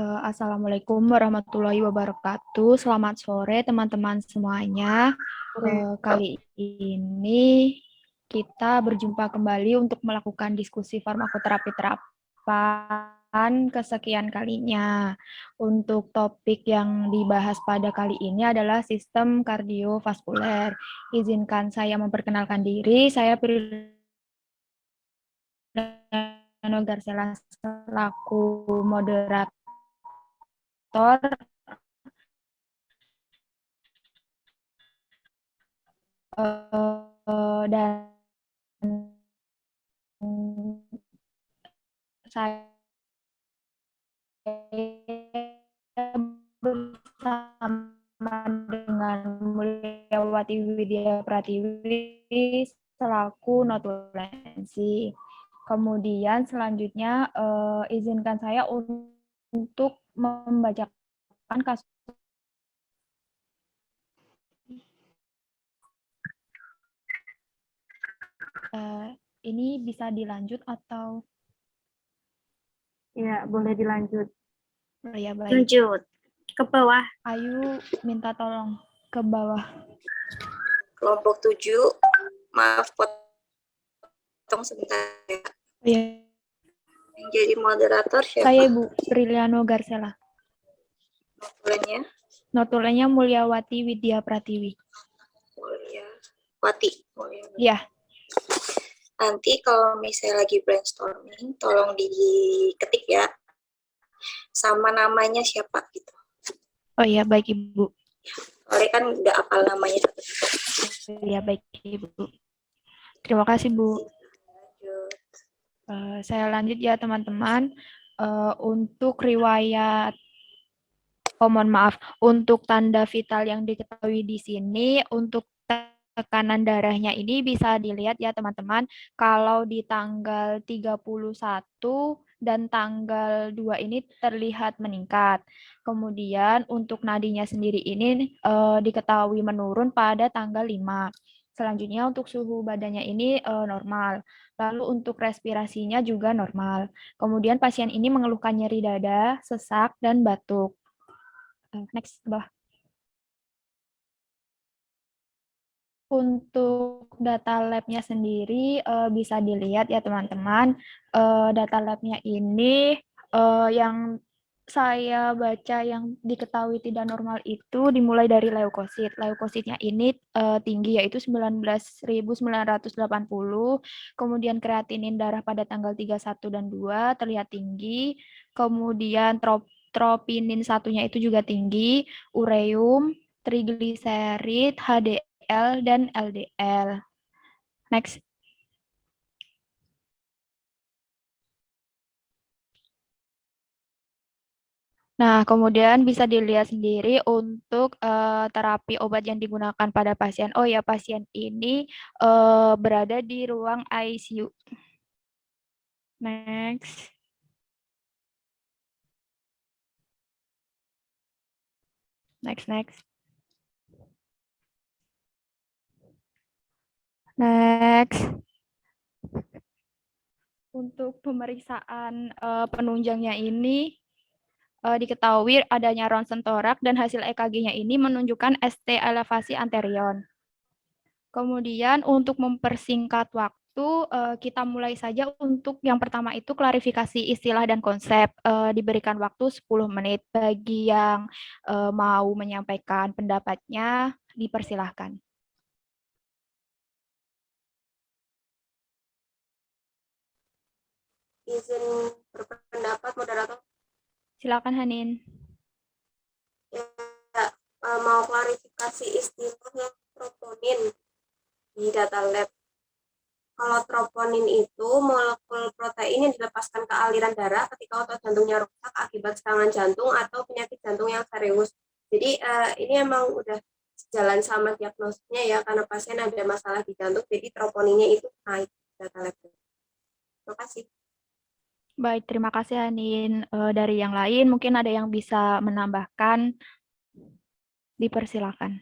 Assalamualaikum warahmatullahi wabarakatuh. Selamat sore teman-teman semuanya. Kali ini kita berjumpa kembali untuk melakukan diskusi farmakoterapi terapan kesekian kalinya. Untuk topik yang dibahas pada kali ini adalah sistem kardiovaskuler. Izinkan saya memperkenalkan diri. Saya Priliano Garsela selaku moderator dan saya bersama dengan Mulyawati Widya Pratiwi selaku notulensi. Kemudian selanjutnya izinkan saya untuk membacakan kasus. Ini bisa dilanjut atau? Ya, boleh dilanjut. Oh, ya, baik. Lanjut. Ke bawah. Ayu minta tolong ke bawah. Kelompok 7, maaf potong sebentar ya. Ya. Jadi moderator siapa? Saya Ibu Priliano Garsela. Notulennya? Notulennya Mulyawati Widya Pratiwi. Mulyawati. Iya. Nanti kalau misalnya lagi brainstorming, tolong diketik ya. Sama namanya siapa gitu. Oh iya, baik Ibu. Soalnya kan nggak hafal namanya. Iya, baik Ibu. Terima kasih Bu. Saya lanjut ya teman-teman. Untuk riwayat, mohon maaf, untuk tanda vital yang diketahui di sini, untuk tekanan darahnya ini bisa dilihat ya teman-teman, kalau di tanggal 31 dan tanggal 2 ini terlihat meningkat. Kemudian untuk nadinya sendiri ini diketahui menurun pada tanggal 5. Selanjutnya untuk suhu badannya ini normal. Lalu untuk respirasinya juga normal. Kemudian pasien ini mengeluhkan nyeri dada, sesak, dan batuk. Next, bawah. Untuk data labnya sendiri bisa dilihat ya teman-teman. Data labnya ini yang saya baca yang diketahui tidak normal itu dimulai dari leukosit. Leukositnya ini tinggi yaitu 19.980. Kemudian kreatinin darah pada tanggal 31 dan 2 terlihat tinggi. Kemudian tropinin satunya itu juga tinggi. Ureum, trigliserid, HDL, dan LDL. Next. Nah, kemudian bisa dilihat sendiri untuk terapi obat yang digunakan pada pasien. Oh ya, pasien ini berada di ruang ICU. Next. Next. Next. Untuk pemeriksaan penunjangnya ini diketahui adanya ronsen torak dan hasil EKG-nya ini menunjukkan ST elevasi anterior. Kemudian untuk mempersingkat waktu, kita mulai saja untuk yang pertama itu klarifikasi istilah dan konsep. Diberikan waktu 10 menit. Bagi yang mau menyampaikan pendapatnya, dipersilahkan. Izin berpendapat moderator. Silakan Hanin. Ya, mau klarifikasi istilahnya troponin di data lab. Kalau troponin itu molekul protein yang dilepaskan ke aliran darah ketika otot jantungnya rusak akibat serangan jantung atau penyakit jantung yang serius. Jadi ini emang udah jalan sama diagnosisnya ya, karena pasien ada masalah di jantung, jadi troponinnya itu naik data lab. Terima kasih. Baik, terima kasih Hanin. Dari yang lain mungkin ada yang bisa menambahkan, dipersilakan.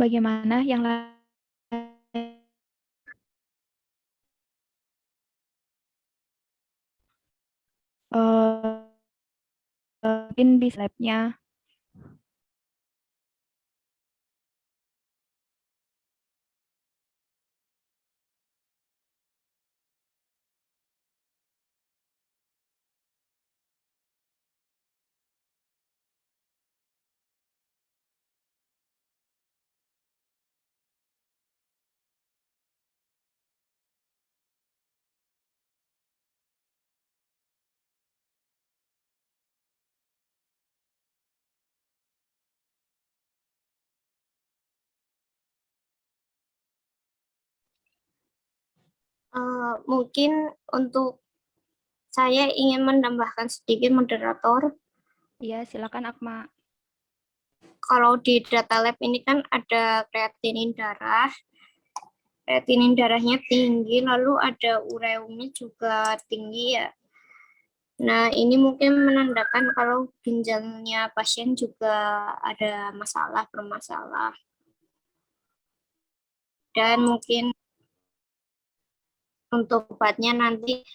Bagaimana yang lain? Mungkin di slide-nya. Mungkin untuk saya ingin menambahkan sedikit moderator. Iya, silakan Akma. Kalau di data lab ini kan ada kreatinin darah. Kreatinin darahnya tinggi, lalu ada ureumnya juga tinggi ya. Nah, ini mungkin menandakan kalau ginjalnya pasien juga ada masalah, bermasalah. Dan mungkin untuk obatnya nanti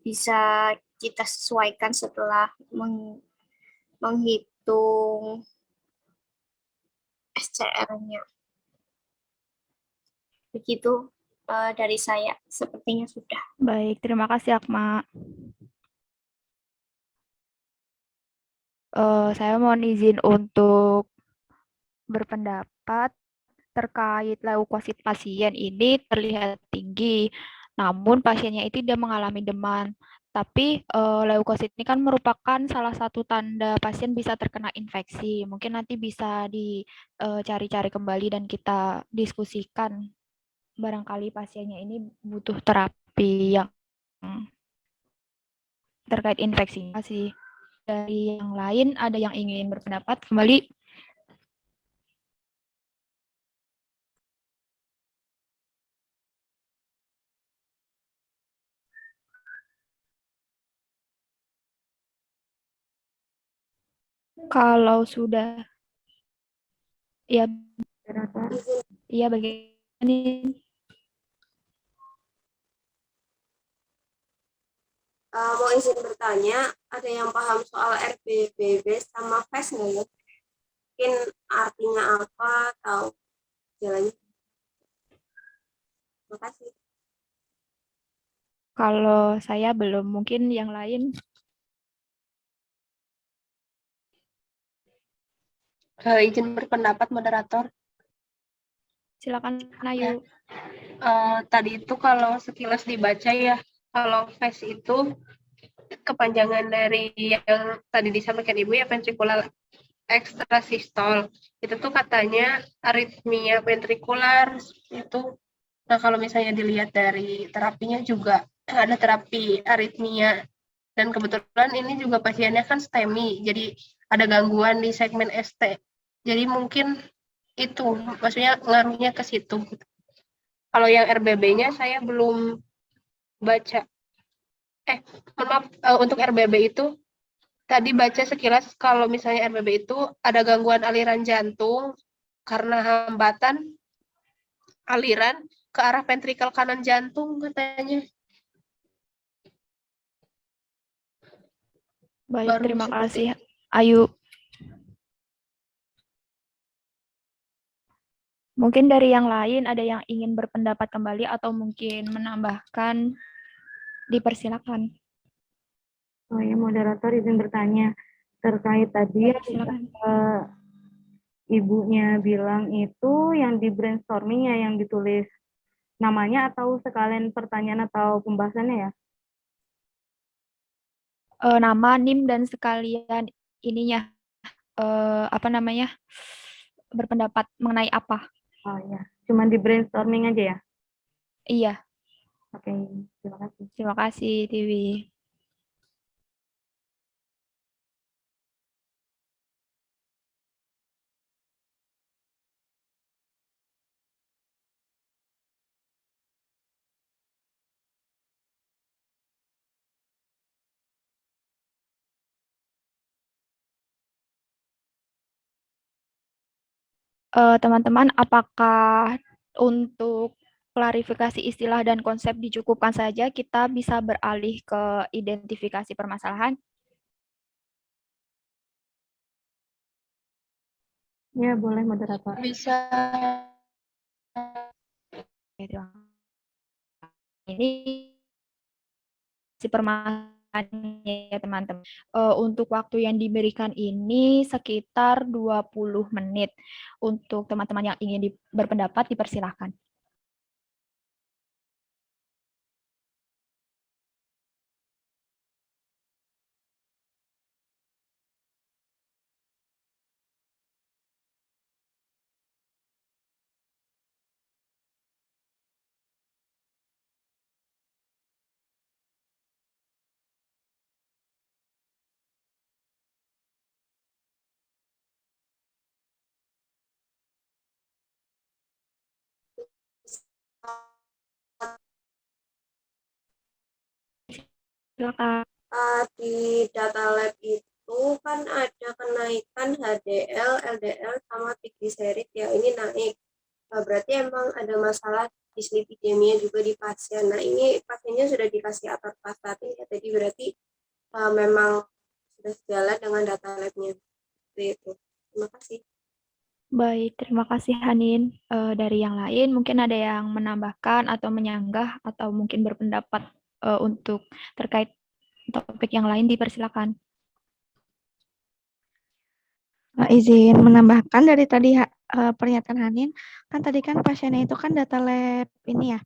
bisa kita sesuaikan setelah menghitung SCR-nya. Begitu dari saya, sepertinya sudah. Baik, terima kasih Akma. Saya mohon izin untuk berpendapat terkait leukosit pasien ini terlihat tinggi, namun pasiennya itu tidak mengalami demam. Tapi leukosit ini kan merupakan salah satu tanda pasien bisa terkena infeksi. Mungkin nanti bisa dicari-cari kembali dan kita diskusikan. Barangkali pasiennya ini butuh terapi yang terkait infeksinya sih. Dari yang lain ada yang ingin berpendapat kembali? Kalau sudah, ya, iya bagaimana? Mau izin bertanya, ada yang paham soal RBBB sama FES nggak ya? Mungkin artinya apa atau jalannya? Terima kasih. Kalau saya belum, mungkin yang lain. Izin berpendapat moderator. Silakan Ayu. Tadi itu kalau sekilas dibaca ya, kalau FAST itu kepanjangan dari yang tadi disampaikan Ibu ya, ventricular extrasystole. Itu tuh katanya aritmia ventrikular itu. Nah, kalau misalnya dilihat dari terapinya juga ada terapi aritmia. Dan kebetulan ini juga pasiennya kan STEMI, jadi ada gangguan di segmen ST. Jadi mungkin itu, maksudnya ngaruhnya ke situ. Kalau yang RBB-nya saya belum baca. Maaf, untuk RBB itu tadi baca sekilas kalau misalnya RBB itu ada gangguan aliran jantung karena hambatan aliran ke arah ventrikel kanan jantung katanya. Baik, Baru terima seperti kasih Ayu. Mungkin dari yang lain ada yang ingin berpendapat kembali atau mungkin menambahkan, dipersilakan. Oh ya, moderator izin bertanya terkait tadi Baik, silakan. ibunya bilang itu yang di brainstorming ya, yang ditulis namanya atau sekalian pertanyaan atau pembahasannya ya? Nama, NIM, dan sekalian ininya, apa namanya, berpendapat mengenai apa. Oh ya, cuman di brainstorming aja ya? Iya, Oke, terima kasih. terima kasih Tiwi. Teman-teman, apakah untuk klarifikasi istilah dan konsep dicukupkan saja, kita bisa beralih ke identifikasi permasalahan? Ya, boleh moderator. Bisa. Ini si permasalahannya ya teman-teman. Untuk waktu yang diberikan ini sekitar 20 menit. Untuk teman-teman yang ingin berpendapat, dipersilahkan. Silakan. Di data lab itu kan ada kenaikan HDL, LDL, sama trigliserid ya, ini naik. Berarti emang ada masalah dislipidemia juga di pasien. Nah, ini pasiennya sudah dikasih atorvastatin ya, jadi berarti memang sudah sejalan dengan data labnya. Itu. Terima kasih. Baik, terima kasih Hanin. Dari yang lain, mungkin ada yang menambahkan atau menyanggah atau mungkin berpendapat untuk terkait topik yang lain, dipersilakan. Izin menambahkan dari tadi pernyataan Hanin, kan tadi kan pasiennya itu kan data lab ini ya,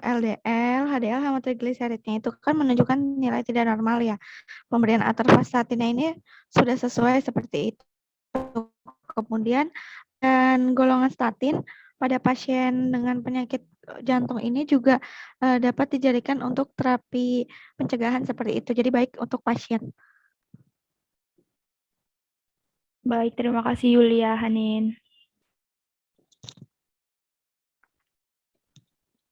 LDL, HDL, sama trigliseridnya itu kan menunjukkan nilai tidak normal ya. Pemberian atorvastatinnya ini sudah sesuai seperti itu. Kemudian dan golongan statin pada pasien dengan penyakit jantung ini juga dapat dijadikan untuk terapi pencegahan seperti itu. Jadi baik untuk pasien. Baik, terima kasih Yulia, Hanin.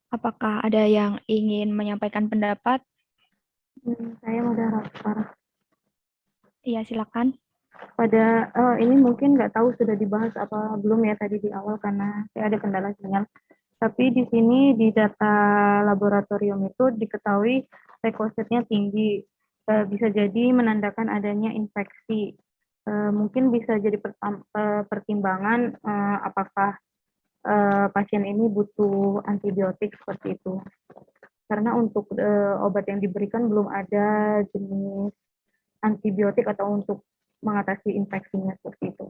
Apakah ada yang ingin menyampaikan pendapat? Saya moderator. Iya, silakan. Pada ini mungkin nggak tahu sudah dibahas apa belum ya tadi di awal karena saya ada kendala sinyal. Tapi di sini di data laboratorium itu diketahui leukositnya tinggi, bisa jadi menandakan adanya infeksi. Mungkin bisa jadi pertimbangan apakah pasien ini butuh antibiotik seperti itu. Karena untuk obat yang diberikan belum ada jenis antibiotik atau untuk mengatasi infeksinya seperti itu.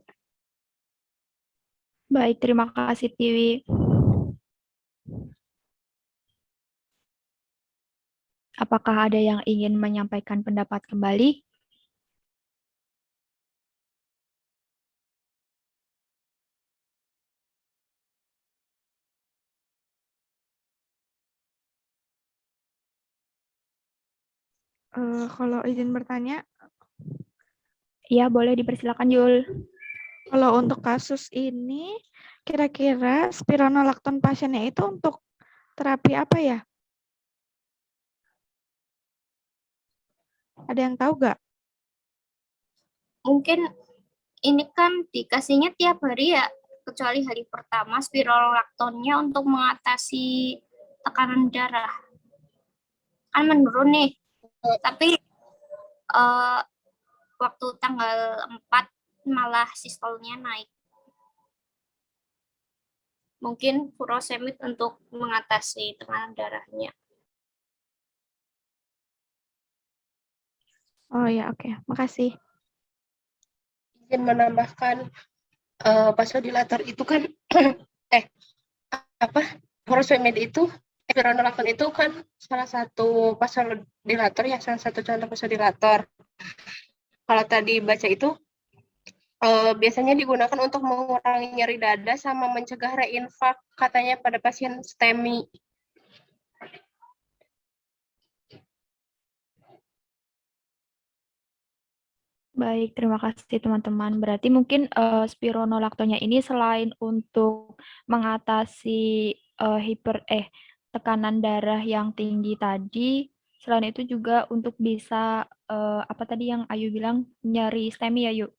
Baik, terima kasih Tiwi. Apakah ada yang ingin menyampaikan pendapat kembali? Kalau izin bertanya, Iya, boleh dipersilakan Yul. kalau untuk kasus ini, kira-kira spironolakton pasiennya itu untuk terapi apa ya? Ada yang tahu nggak? Mungkin ini kan dikasihnya tiap hari ya, kecuali hari pertama spironolaktonnya untuk mengatasi tekanan darah. Kan menurun nih, tapi waktu tanggal 4 malah sistolnya naik. Mungkin furosemid untuk mengatasi tekanan darahnya. Oh ya, oke. Makasih. Izin menambahkan vasodilator itu kan furosemid itu spironolakton itu kan salah satu vasodilator ya, salah satu contoh vasodilator. Kalau tadi baca itu biasanya digunakan untuk mengurangi nyeri dada sama mencegah reinfark katanya pada pasien STEMI. Baik, terima kasih teman-teman. Berarti mungkin spironolaktonnya ini selain untuk mengatasi tekanan darah yang tinggi tadi, selain itu juga untuk bisa apa tadi yang Ayu bilang nyari STEMI ya, Yuk?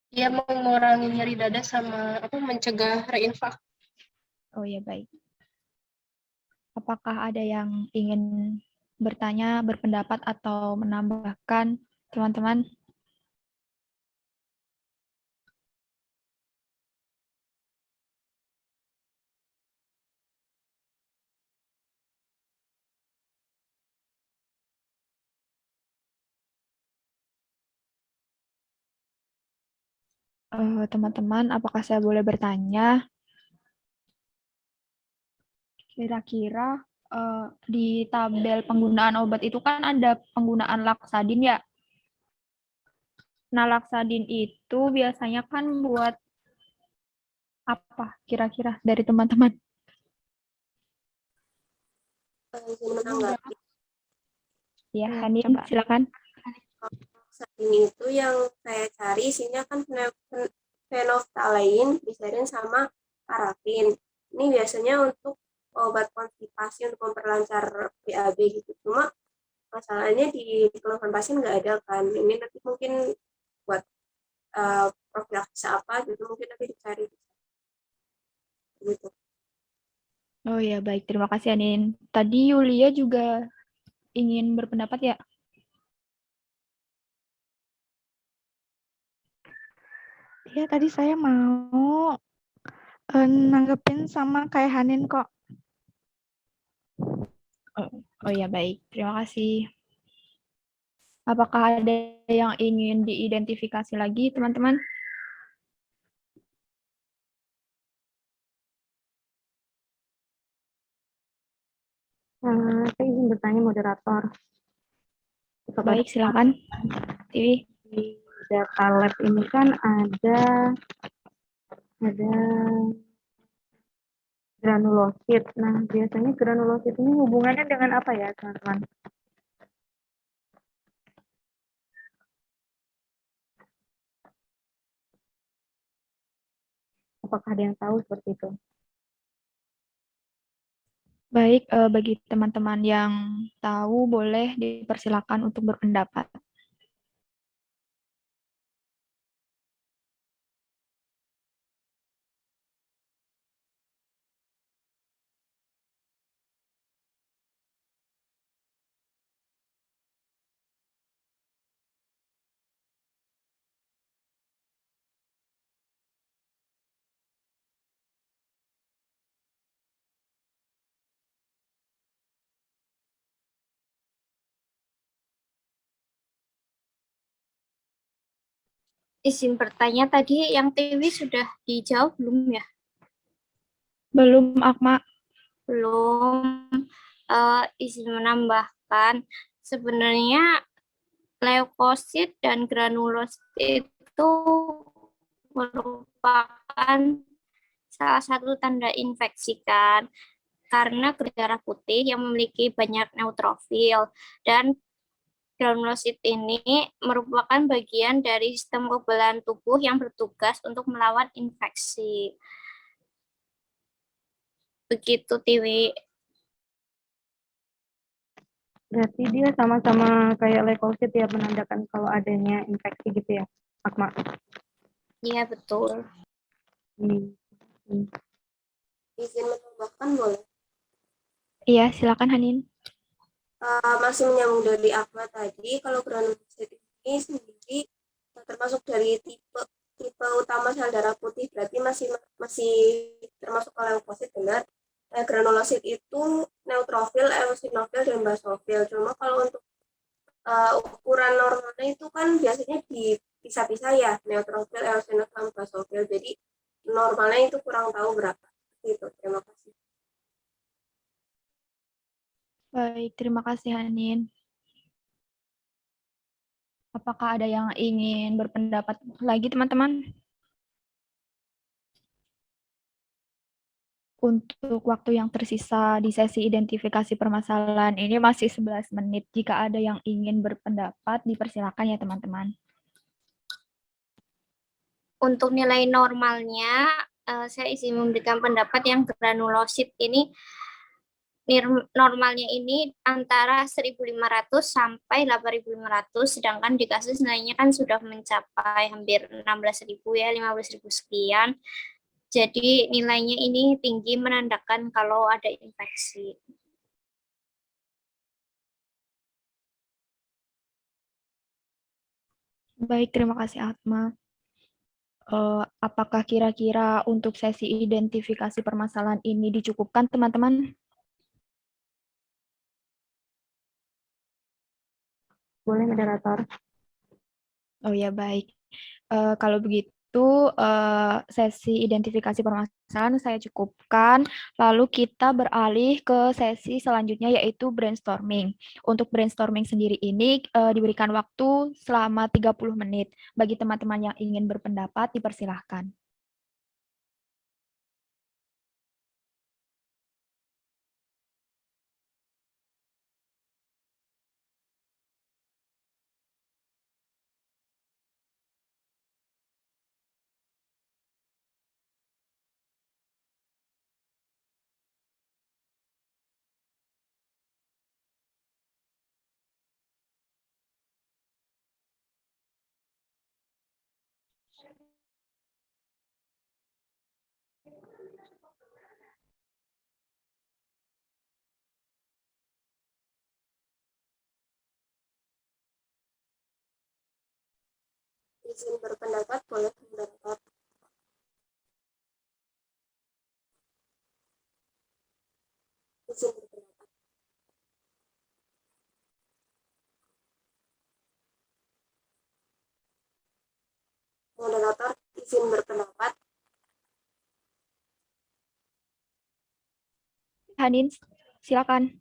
Dia mengurangi nyeri dada sama mencegah reinfak. Oh ya, baik. Apakah ada yang ingin bertanya, berpendapat, atau menambahkan, teman-teman? Teman-teman, apakah saya boleh bertanya? Kira-kira di tabel penggunaan obat itu kan ada penggunaan Laksadin ya. Nah, Laksadin itu biasanya kan buat apa kira-kira dari teman-teman? Izin menanggapi. Ya, Ya, Hanin, coba. silakan. Saat ini itu yang saya cari isinya kan phenylephrine, glycerin sama parafin. Ini biasanya untuk obat konstipasi untuk memperlancar BAB gitu. Cuma masalahnya di keluhan pasien nggak ada kan. Ini nanti mungkin buat profilaksis apa gitu mungkin nanti dicari gitu. Oh ya, baik. Terima kasih, Hanin. Tadi Yulia juga ingin berpendapat ya? Ya, tadi saya mau nanggepin sama kayak Hanin kok. Oh ya, baik. Terima kasih. Apakah ada yang ingin diidentifikasi lagi, teman-teman? Saya izin bertanya moderator. Baik, silakan. Tiwi. Di data lab ini kan ada granulosit. Nah, biasanya granulosit ini hubungannya dengan apa ya, teman-teman? Apakah ada yang tahu seperti itu? Baik, bagi teman-teman yang tahu boleh dipersilakan untuk berpendapat. Izin bertanya tadi yang TV sudah dijawab belum ya? Belum, Akma. Belum. Izin menambahkan, sebenarnya leukosit dan granulosit itu merupakan salah satu tanda infeksi kan, karena darah putih yang memiliki banyak neutrofil, dan granulosit ini merupakan bagian dari sistem kekebalan tubuh yang bertugas untuk melawan infeksi. Begitu, Tiwi. Berarti dia sama-sama kayak leukosit ya, menandakan kalau adanya infeksi gitu ya, Akma? Iya, betul. Izin menambahkan boleh? Iya, silakan Hanin. Masih menyambung dari Akma tadi, kalau granulosit ini sendiri termasuk dari tipe utama sel darah putih, berarti masih termasuk ke leukosit, benar. Granulosit itu neutrofil, eosinofil, dan basofil. Cuma kalau untuk ukuran normalnya itu kan biasanya dipisah-pisah ya, neutrofil, eosinofil, dan basofil. Jadi normalnya itu kurang tahu berapa. Gitu. Terima kasih. Baik, terima kasih Hanin. Apakah ada yang ingin berpendapat lagi, teman-teman? Untuk waktu yang tersisa di sesi identifikasi permasalahan ini masih 11 menit. Jika ada yang ingin berpendapat, dipersilakan ya, teman-teman. Untuk nilai normalnya, saya izin memberikan pendapat yang granulosit ini normalnya ini antara 1.500 sampai 8.500, sedangkan di kasus lainnya kan sudah mencapai hampir 16.000 ya, 15.000 sekian. Jadi nilainya ini tinggi menandakan kalau ada infeksi. Baik, terima kasih Atma. Apakah kira-kira untuk sesi identifikasi permasalahan ini dicukupkan, teman-teman? Boleh, moderator. Oh ya, baik. Kalau begitu, sesi identifikasi permasalahan saya cukupkan. Lalu kita beralih ke sesi selanjutnya, yaitu brainstorming. Untuk brainstorming sendiri ini diberikan waktu selama 30 menit. Bagi teman-teman yang ingin berpendapat, dipersilahkan. Izin berpendapat boleh, moderator. Izin berpendapat. Moderator, izin berpendapat. Hanin, silakan.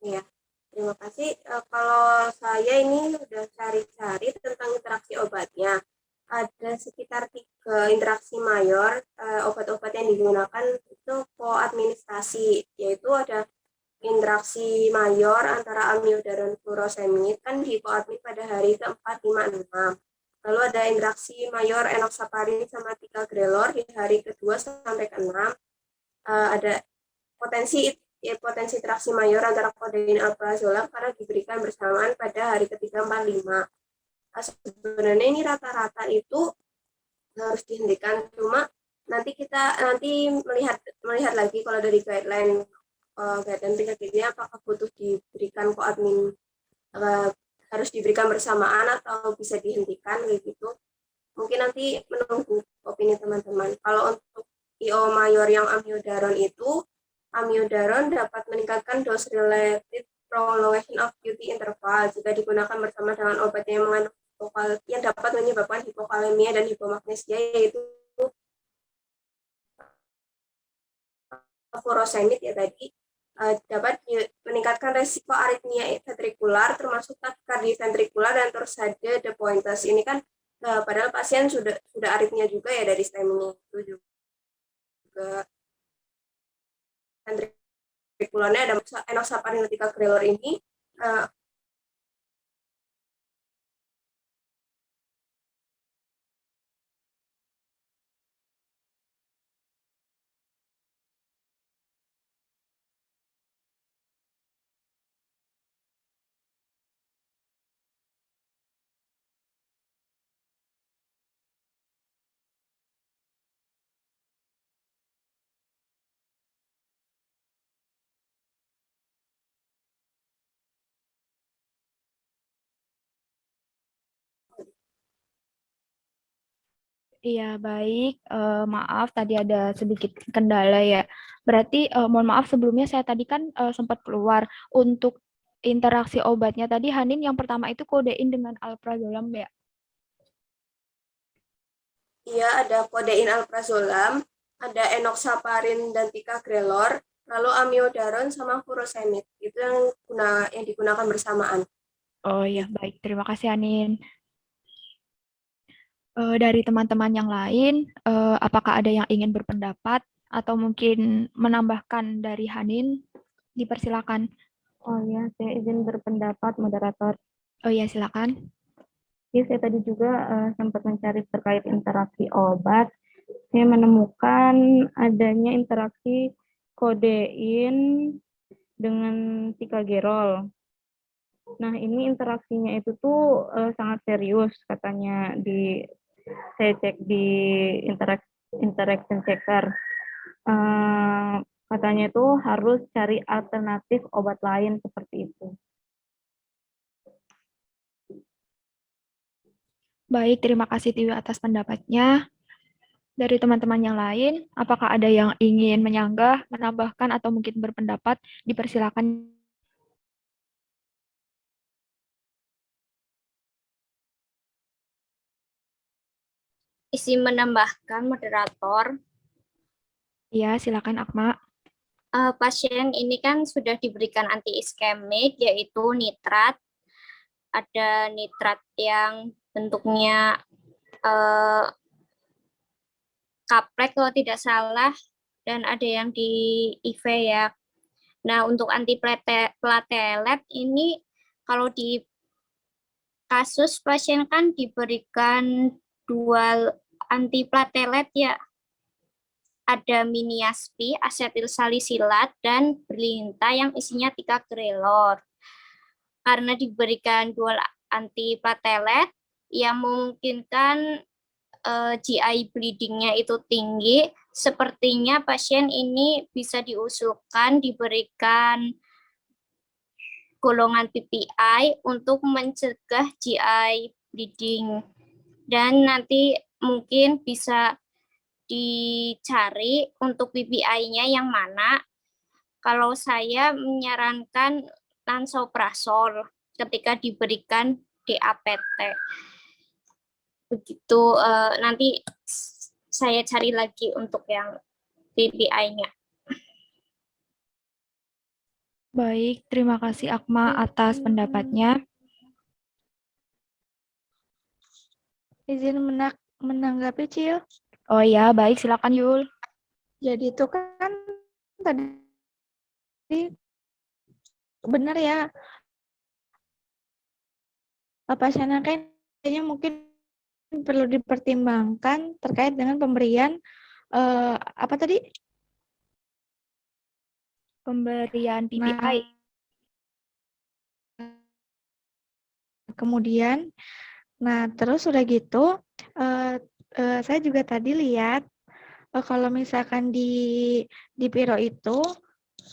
Ya, terima kasih. Kalau saya ini udah cari-cari tentang interaksi obatnya. Ada sekitar 3 interaksi mayor obat-obat yang digunakan itu koadministrasi, yaitu ada interaksi mayor antara amiodaron furosemid kan di koadmit pada hari ke-4, 5, 6. Lalu ada interaksi mayor enoxaparin sama ticagrelor di hari ke-2 sampai ke-6. Ada potensi interaksi mayor antara kodein alprazolam karena diberikan bersamaan pada hari ketiga, 4, 5. Sebenarnya ini rata-rata itu harus dihentikan, cuma nanti kita melihat lagi kalau dari guideline penyakitnya apakah butuh diberikan koadmin harus diberikan bersamaan atau bisa dihentikan kayak gitu. Mungkin nanti menunggu opini teman-teman. Kalau untuk IO mayor yang amiodaron itu, amiodaron dapat meningkatkan dose related prolongation of QT interval jika digunakan bersama dengan obat yang mengandung yang dapat menyebabkan hipokalemia dan hipomagnesia, yaitu furosemid ya tadi, dapat meningkatkan resiko aritmia ventrikular termasuk takikardia ventrikular dan torsade de Pointes. Ini kan padahal pasien sudah aritmia juga ya dari stemming itu juga ventrikularnya ada enoxaparin ticagrelor ini Iya, baik. Maaf, tadi ada sedikit kendala ya. Berarti, mohon maaf sebelumnya saya tadi kan sempat keluar. Untuk interaksi obatnya tadi, Hanin yang pertama itu kodein dengan alprazolam ya? Iya, ada kodein alprazolam, ada enoxaparin dan ticagrelor, lalu amiodaron sama furosemid. Itu yang digunakan bersamaan. Oh iya, baik. Terima kasih, Hanin. Dari teman-teman yang lain, apakah ada yang ingin berpendapat atau mungkin menambahkan dari Hanin? Dipersilakan. Oh ya, saya izin berpendapat, moderator. Oh iya, silakan. Jadi saya tadi juga sempat mencari terkait interaksi obat. Saya menemukan adanya interaksi kodein dengan ticagerol. Nah, ini interaksinya itu tuh sangat serius katanya saya cek di interaction checker. Katanya itu harus cari alternatif obat lain seperti itu. Baik, terima kasih Tiwi atas pendapatnya. Dari teman-teman yang lain, apakah ada yang ingin menyanggah, menambahkan, atau mungkin berpendapat? Dipersilakan. Isi menambahkan moderator. Ya, silakan Akma. Pasien ini kan sudah diberikan anti-iskemik yaitu nitrat. Ada nitrat yang bentuknya kaplek kalau tidak salah, dan ada yang di IV ya. Nah, untuk anti platelet ini kalau di kasus pasien kan diberikan dual anti platelet ya. Ada miniaspi, asetil salisilat, dan berlinta yang isinya ticagrelor. Karena diberikan dual anti platelet yang memungkinkan GI bleeding-nya itu tinggi, sepertinya pasien ini bisa diusulkan diberikan golongan PPI untuk mencegah GI bleeding. Dan nanti mungkin bisa dicari untuk PPI-nya yang mana. Kalau saya menyarankan lansoprazol ketika diberikan DAPT. Begitu, nanti saya cari lagi untuk yang PPI-nya. Baik, terima kasih Akma atas pendapatnya. Izin menanggapi, Cil. Oh ya, baik, silakan Yul. Jadi itu kan tadi benar ya, pasiennya kan kayaknya mungkin perlu dipertimbangkan terkait dengan pemberian apa tadi? Pemberian PPI. Kemudian, nah terus udah gitu, saya juga tadi lihat kalau misalkan di Piro itu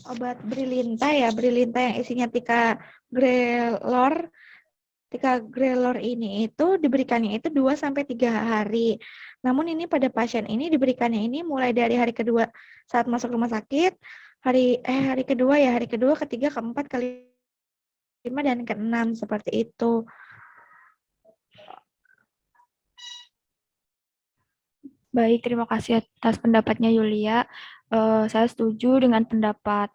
obat Brilinta ya, Brilinta yang isinya ticagrelor ini itu diberikannya itu 2-3 hari. Namun ini pada pasien ini diberikannya ini mulai dari hari kedua saat masuk rumah sakit, hari kedua, ketiga, keempat, kelima, dan keenam seperti itu. Baik, terima kasih atas pendapatnya Yulia. Saya setuju dengan pendapat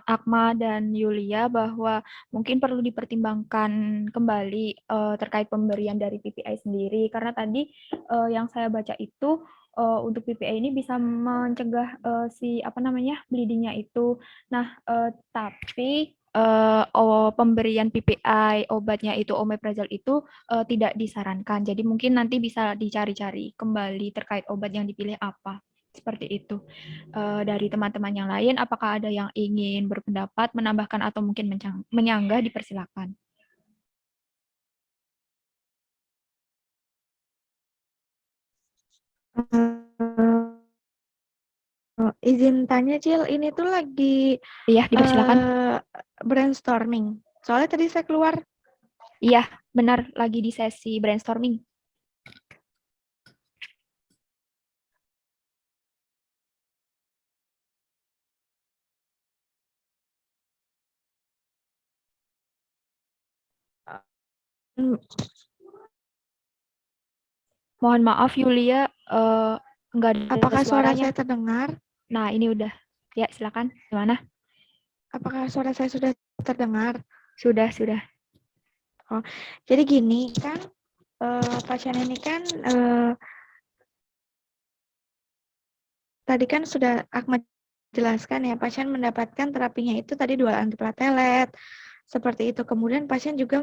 Akma dan Yulia bahwa mungkin perlu dipertimbangkan kembali terkait pemberian dari PPI sendiri. Karena tadi yang saya baca itu untuk PPI ini bisa mencegah bleedingnya itu. Nah, tapi pemberian PPI obatnya itu omeprazol itu tidak disarankan. Jadi mungkin nanti bisa dicari-cari kembali terkait obat yang dipilih apa. Seperti itu. Dari teman-teman yang lain, apakah ada yang ingin berpendapat, menambahkan, atau mungkin menyanggah, dipersilakan. Izin tanya, Cil, ini tuh lagi Iya, dipersilakan. brainstorming. Soalnya tadi saya keluar. Iya, benar, lagi di sesi brainstorming. Mohon maaf Yulia, nggak ada Apakah suara suaranya. saya terdengar? Nah, ini udah. Ya, silakan. Gimana? Apakah suara saya sudah terdengar? Sudah. Oh, jadi gini kan, pasien ini kan tadi kan sudah Ahmad jelaskan ya, pasien mendapatkan terapinya itu tadi dual antiplatelet, seperti itu. Kemudian pasien juga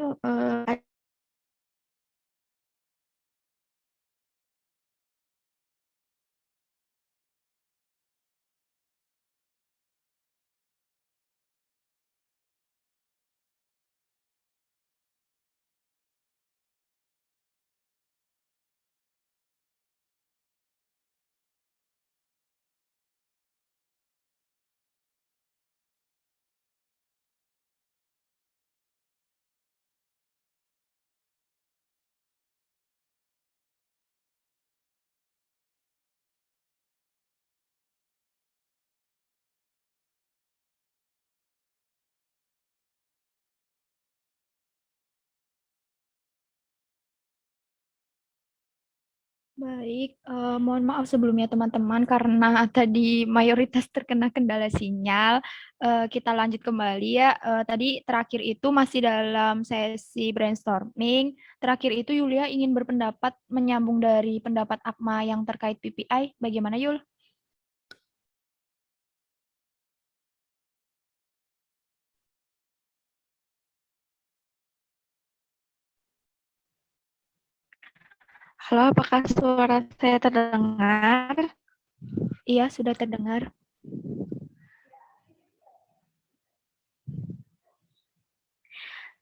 Baik, mohon maaf sebelumnya teman-teman karena tadi mayoritas terkena kendala sinyal. Kita lanjut kembali ya. Tadi terakhir itu masih dalam sesi brainstorming. Terakhir itu Yulia ingin berpendapat menyambung dari pendapat Akma yang terkait PPI. Bagaimana Yul? Halo, apakah suara saya terdengar? Iya, sudah terdengar.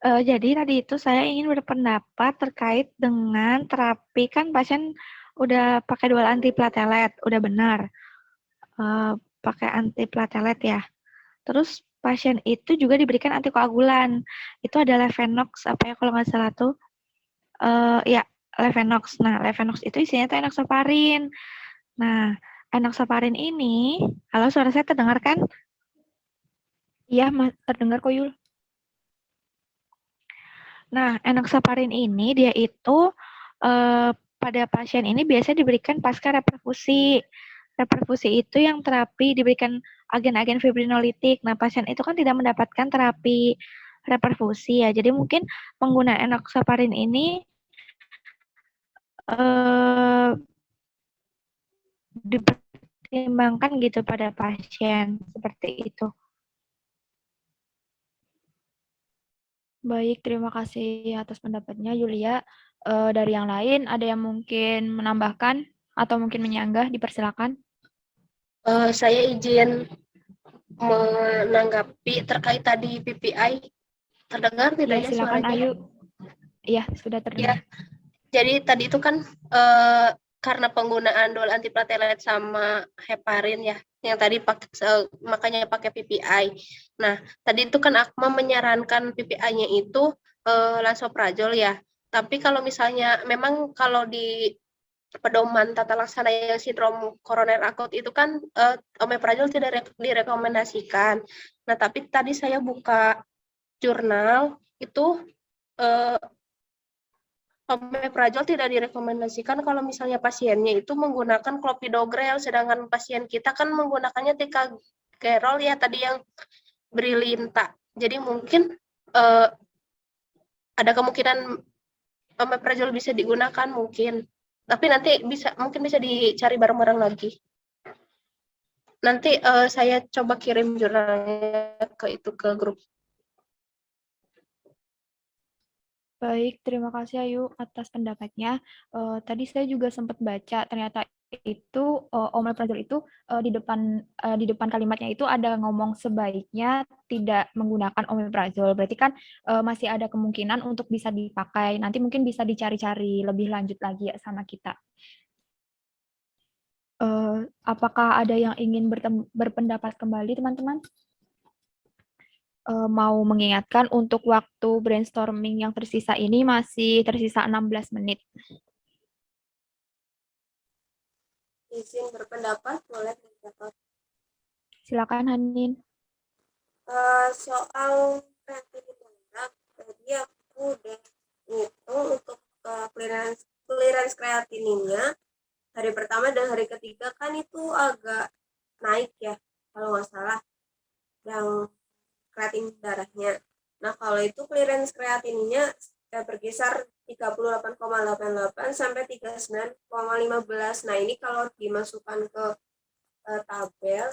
Jadi tadi itu saya ingin berpendapat terkait dengan terapi, kan pasien udah pakai dual antiplatelet, udah benar. Pakai antiplatelet ya. Terus pasien itu juga diberikan antikoagulan. Itu ada Levenox, apa ya kalau nggak salah tuh. Ya, Levenox. Nah, Levenox itu isinya tuh enoxaparin. Nah, enoxaparin ini, halo suara saya terdengar kan? Iya, terdengar kok Yul. Nah, enoxaparin ini dia itu pada pasien ini biasanya diberikan pasca reperfusi. Reperfusi itu yang terapi diberikan agen-agen fibrinolitik. Nah, pasien itu kan tidak mendapatkan terapi reperfusi ya. Jadi mungkin penggunaan enoxaparin ini dipertimbangkan gitu pada pasien seperti itu. Baik, terima kasih atas pendapatnya Yulia. Dari yang lain, ada yang mungkin menambahkan atau mungkin menyanggah, dipersilakan. Saya izin menanggapi terkait tadi PPI. Terdengar tidak Ya, ya silakan suaranya? Ayu. Iya, sudah Ya, terdengar. jadi tadi itu kan karena penggunaan dual antiplatelet sama heparin ya, yang tadi makanya pakai PPI. Nah, tadi itu kan Akma menyarankan PPI-nya itu lansoprazol ya. Tapi kalau misalnya memang kalau di pedoman tata laksana yang sindrom koroner akut itu kan omeprazol tidak direkomendasikan. Nah, tapi tadi saya buka jurnal itu omeprazol tidak direkomendasikan kalau misalnya pasiennya itu menggunakan clopidogrel, sedangkan pasien kita kan menggunakannya ticagrelor ya tadi yang Brilinta. Jadi mungkin ada kemungkinan omeprazol bisa digunakan mungkin. Tapi nanti mungkin bisa dicari bareng-bareng lagi. Nanti saya coba kirim jurnalnya ke grup. Baik, terima kasih Ayu atas pendapatnya. Tadi saya juga sempat baca, ternyata itu omeprazol itu di depan kalimatnya itu ada ngomong sebaiknya tidak menggunakan omeprazol. Berarti kan masih ada kemungkinan untuk bisa dipakai. Nanti mungkin bisa dicari-cari lebih lanjut lagi ya sama kita. Apakah ada yang ingin berpendapat kembali, teman-teman? Mau mengingatkan untuk waktu brainstorming yang tersisa ini masih tersisa 16 menit. Izin berpendapat, boleh berpendapat. Silakan Hanin. Soal kreatinitas, tadi aku udah ngitung untuk clearance kreatininnya hari pertama dan hari ketiga kan itu agak naik ya, kalau nggak salah, yang kreatin darahnya. Nah, kalau itu clearance kreatininnya berkisar 38,88 sampai 39,15. Nah, ini kalau dimasukkan ke tabel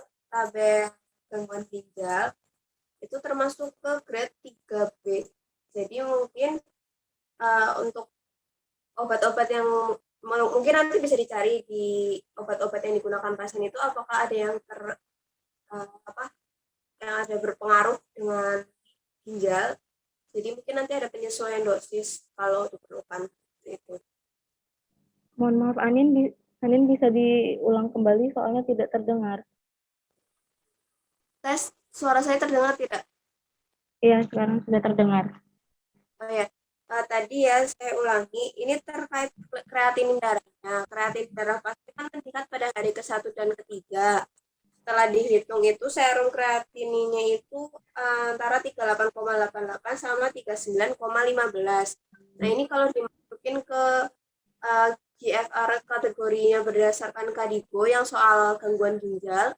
gangguan ginjal itu termasuk ke grade 3B. Jadi mungkin untuk obat-obat yang mungkin nanti bisa dicari di obat-obat yang digunakan pasien itu apakah ada yang yang ada berpengaruh dengan ginjal. Jadi mungkin nanti ada penyesuaian dosis kalau diperlukan itu. Mohon maaf Anin bisa diulang kembali soalnya tidak terdengar. Tes, suara saya terdengar tidak? Iya, sekarang sudah terdengar. Oh ya, tadi ya saya ulangi, ini terkait kreatinin darahnya. Kreatinin darah pasti kan meningkat pada hari ke-1 dan ke-3. Setelah dihitung itu serum kreatininya itu antara 38,88 sama 39,15. Nah, ini kalau dimasukin ke GFR kategorinya berdasarkan KDIGO yang soal gangguan ginjal,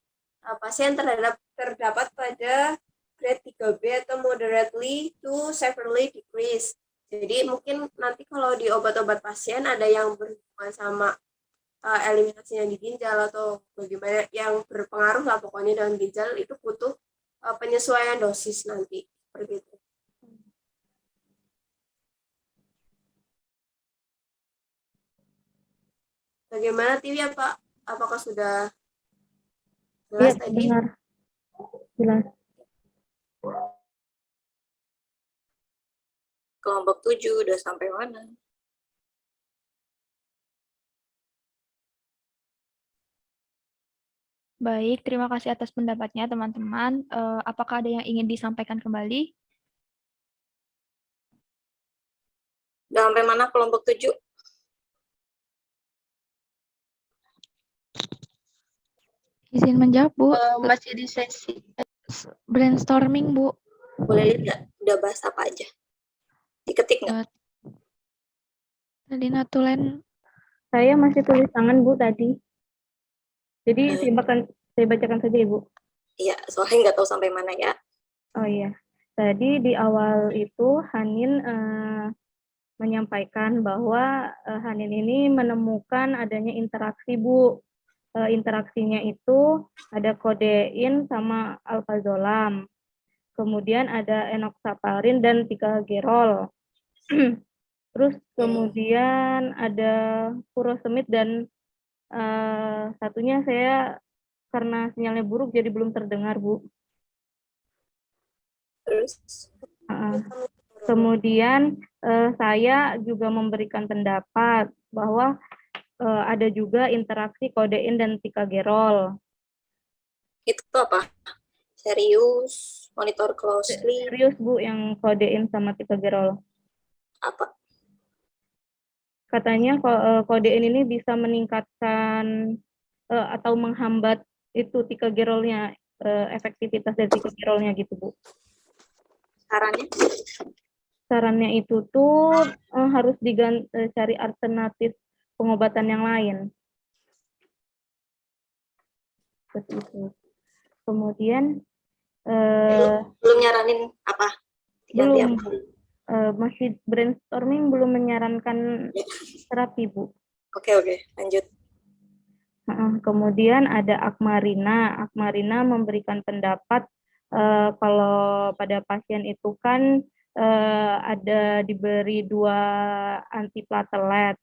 pasien terdapat pada grade 3B atau moderately to severely decreased. Jadi mungkin nanti kalau di obat-obat pasien ada yang berhubungan sama eliminasinya di ginjal atau bagaimana yang berpengaruh lah pokoknya dengan ginjal, itu butuh penyesuaian dosis nanti seperti itu. Bagaimana Tiwi, apakah sudah jelas tadi? Dengar. Jelas. Kelompok 7 udah sampai mana? Baik, terima kasih atas pendapatnya teman-teman. Apakah ada yang ingin disampaikan kembali? Udah sampai mana kelompok 7? Izin menjawab, Bu. Masih di sesi. Brainstorming, Bu. Boleh lihat nggak? Udah bahas apa aja? Diketik nggak? Tadi Natulen. Saya masih tulis tangan, Bu, tadi. Jadi saya bacakan saja, Ibu. Iya, soalnya nggak tahu sampai mana ya. Oh iya. Tadi di awal itu Hanin menyampaikan bahwa Hanin ini menemukan adanya interaksi, Bu. Interaksinya itu ada kodein sama alfazolam. Kemudian ada enoxaparin dan 3-gerol. Terus kemudian ada furosemid dan satunya saya karena sinyalnya buruk jadi belum terdengar, Bu. Terus Kemudian saya juga memberikan pendapat bahwa ada juga interaksi kodein dan 3-gerol. itu apa? Serius, monitor closely, Serius, Bu, yang kodein sama 3-gerol. apa? Katanya kodein ini bisa meningkatkan atau menghambat itu 3-gerolnya, efektivitas dari 3-gerolnya gitu, Bu. Sarannya? Sarannya itu tuh harus cari alternatif pengobatan yang lain. Seperti itu. Kemudian Belum nyaranin apa? Diganti belum, apa? masih brainstorming, belum menyarankan terapi, Bu. Oke, lanjut. Kemudian ada Akmarina. Akmarina memberikan pendapat kalau pada pasien itu kan ada diberi 2 antiplatelet.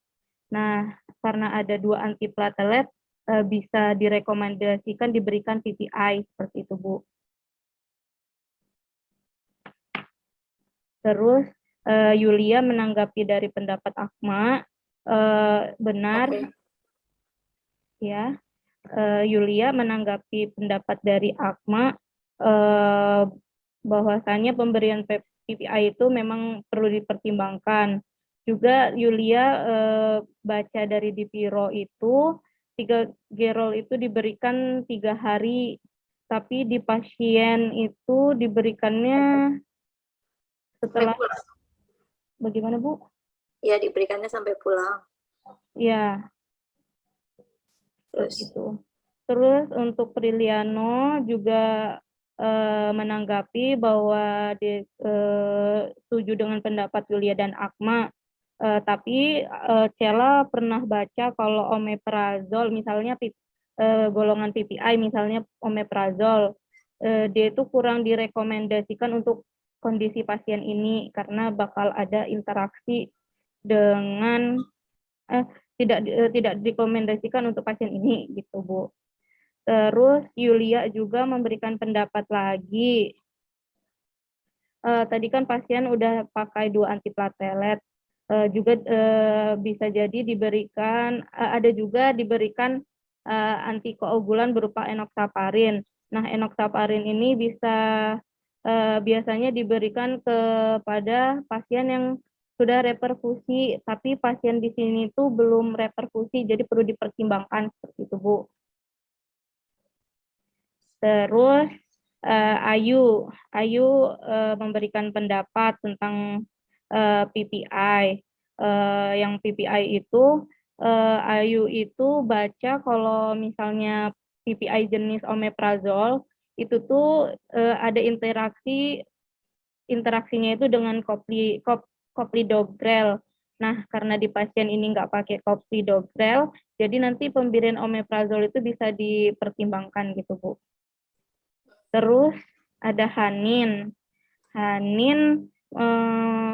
Nah, karena ada 2 antiplatelet, bisa direkomendasikan diberikan PPI seperti itu, Bu. Terus Yulia menanggapi dari pendapat Akma, benar. Ya, Yulia menanggapi pendapat dari Akma bahwasanya pemberian PPI itu memang perlu dipertimbangkan. Juga Yulia baca dari Dipiro itu 3-gerol itu diberikan 3 hari, tapi di pasien itu diberikannya setelah bagaimana, Bu? Ya, diberikannya sampai pulang. Ya. Terus untuk Priliano juga menanggapi bahwa setuju dengan pendapat Yulia dan Akma, tapi Cella pernah baca kalau omeprazol, misalnya golongan PPI, misalnya omeprazol, dia itu kurang direkomendasikan untuk kondisi pasien ini karena bakal ada interaksi dengan tidak direkomendasikan untuk pasien ini gitu, Bu. Terus Yulia juga memberikan pendapat lagi. Tadi kan pasien udah pakai 2 antiplatelet, juga bisa jadi diberikan ada juga diberikan antikoagulan berupa enoxaparin. Nah, enoxaparin ini bisa biasanya diberikan kepada pasien yang sudah reperfusi, tapi pasien di sini tuh belum reperfusi, jadi perlu dipertimbangkan seperti itu, Bu. Terus Ayu memberikan pendapat tentang PPI. Yang PPI itu Ayu itu baca kalau misalnya PPI jenis omeprazol itu tuh ada interaksinya itu dengan clopidogrel. Nah, karena di pasien ini nggak pakai clopidogrel, jadi nanti pemberian omeprazol itu bisa dipertimbangkan gitu, Bu. Terus ada Hanin. Hanin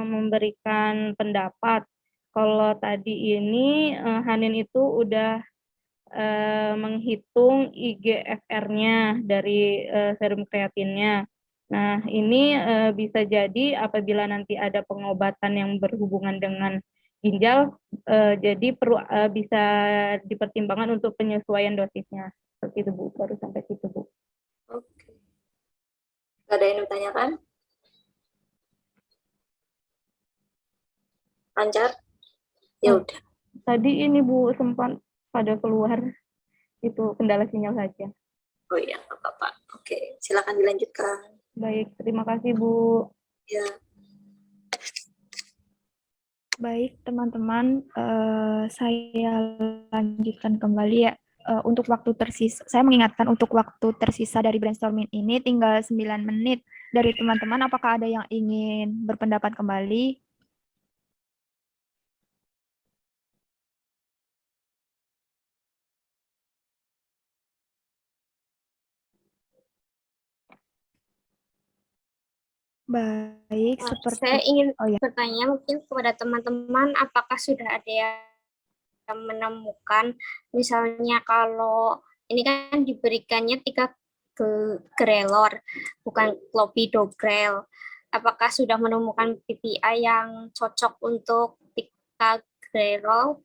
memberikan pendapat kalau tadi ini Hanin itu udah menghitung IGFR-nya dari serum kreatinnya. Nah, ini bisa jadi apabila nanti ada pengobatan yang berhubungan dengan ginjal, jadi bisa dipertimbangkan untuk penyesuaian dosisnya. Seperti itu, Bu. Baru sampai situ, Bu. Oke. Gak ada yang ditanyakan? Lancar? Ya udah. Tadi ini, Bu, sempat pada keluar itu kendala sinyal saja. Oh iya, nggak apa-apa. Oke, silakan dilanjutkan. Baik, terima kasih, Bu. Ya. Baik, teman-teman, saya lanjutkan kembali ya. Untuk waktu tersisa, saya mengingatkan untuk waktu tersisa dari brainstorming ini tinggal 9 menit. Dari teman-teman, apakah ada yang ingin berpendapat kembali? Baik, seperti Saya ingin oh ya. bertanya mungkin kepada teman-teman, apakah sudah ada yang menemukan, misalnya kalau ini kan diberikannya 3 grelor, bukan clopidogrel. Apakah sudah menemukan PPI yang cocok untuk 3 grelor?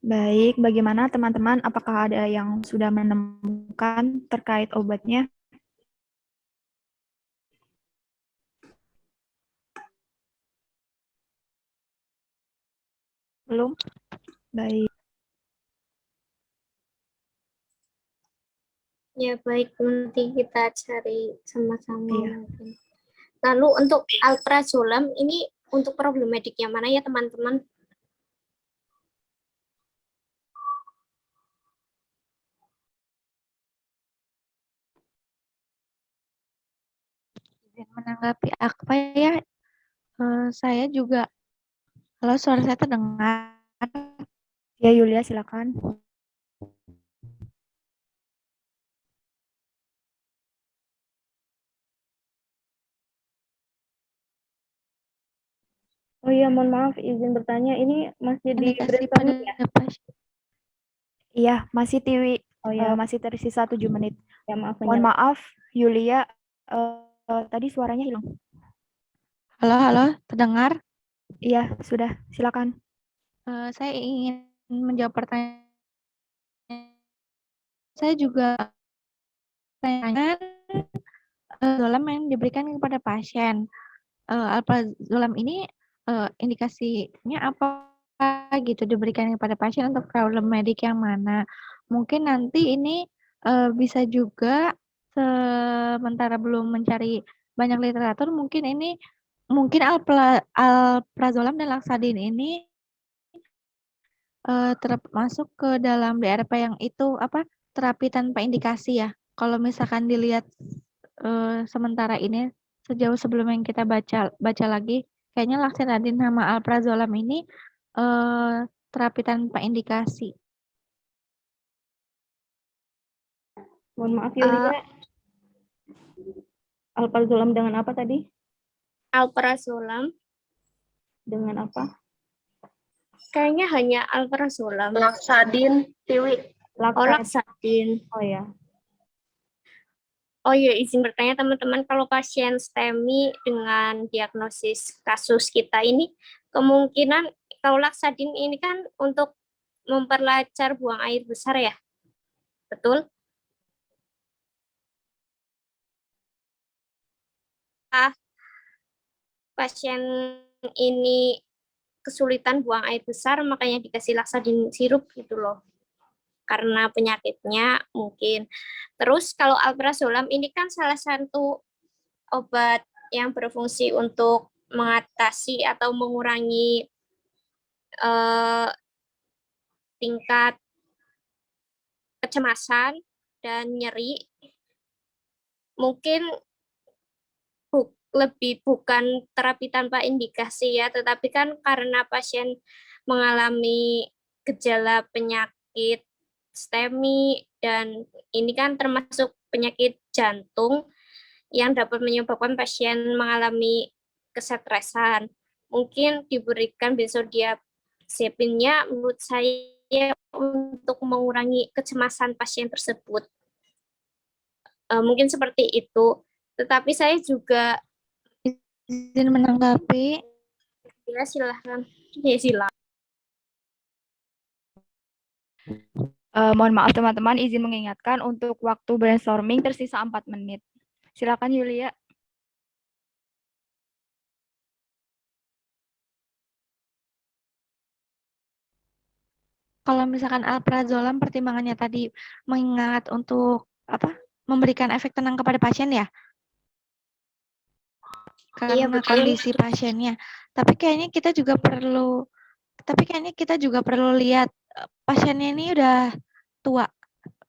Baik, bagaimana teman-teman? Apakah ada yang sudah menemukan terkait obatnya? Belum? Baik. Ya baik, nanti kita cari sama-sama Iya. mungkin. Lalu untuk alprazolam ini untuk problematik yang mana ya teman-teman? Menanggapi apa ya? Saya juga, halo, suara saya terdengar? Ya, Yulia, silakan. Oh iya, mohon maaf, izin bertanya, ini masih di Indikasi brainstorming ya? pada pasien. Iya, masih Tiwi. Oh ya, Masih tersisa 7 menit. ya maaf. Mohon maaf, Yulia, tadi suaranya hilang. Halo, terdengar? Iya, sudah. Silakan. Saya ingin menjawab pertanyaan. Saya juga pertanyaan alprazolam yang diberikan kepada pasien. Alprazolam ini indikasinya apa gitu diberikan kepada pasien untuk problematik yang mana? Mungkin nanti ini bisa juga sementara belum mencari banyak literatur, mungkin alprazolam dan laksadin ini termasuk ke dalam DRP yang itu terapi tanpa indikasi ya. Kalau misalkan dilihat sementara ini sejauh sebelum yang kita baca lagi, kayaknya laksadin sama alprazolam ini terapi tanpa indikasi. Mohon maaf, Yulia. Alprazolam dengan apa tadi? Alprazolam Dengan apa? kayaknya hanya alprazolam. Laksadin, Tiwi. Laksadin. Oh ya. Oh iya, izin bertanya teman-teman, kalau pasien STEMI dengan diagnosis kasus kita ini, kemungkinan kalau laksadin ini kan untuk memperlancar buang air besar ya? Betul? Pasien ini kesulitan buang air besar, makanya dikasih laksadin sirup gitu loh. Karena penyakitnya mungkin. Terus kalau alprazolam ini kan salah satu obat yang berfungsi untuk mengatasi atau mengurangi tingkat kecemasan dan nyeri. Mungkin lebih bukan terapi tanpa indikasi ya, tetapi kan karena pasien mengalami gejala penyakit STEMI dan ini kan termasuk penyakit jantung yang dapat menyebabkan pasien mengalami kesetresan. Mungkin diberikan benzodiazepinnya menurut saya untuk mengurangi kecemasan pasien tersebut. Mungkin seperti itu. Tetapi saya juga Izin menanggapi. ya silahkan. Ya silahkan. Mohon maaf teman-teman, izin mengingatkan untuk waktu brainstorming tersisa 4 menit. Silakan Yulia. Kalau misalkan alprazolam pertimbangannya tadi mengingat untuk memberikan efek tenang kepada pasien ya, Iya, karena betul. kondisi pasiennya. Tapi kayaknya kita juga perlu lihat pasiennya ini udah tua,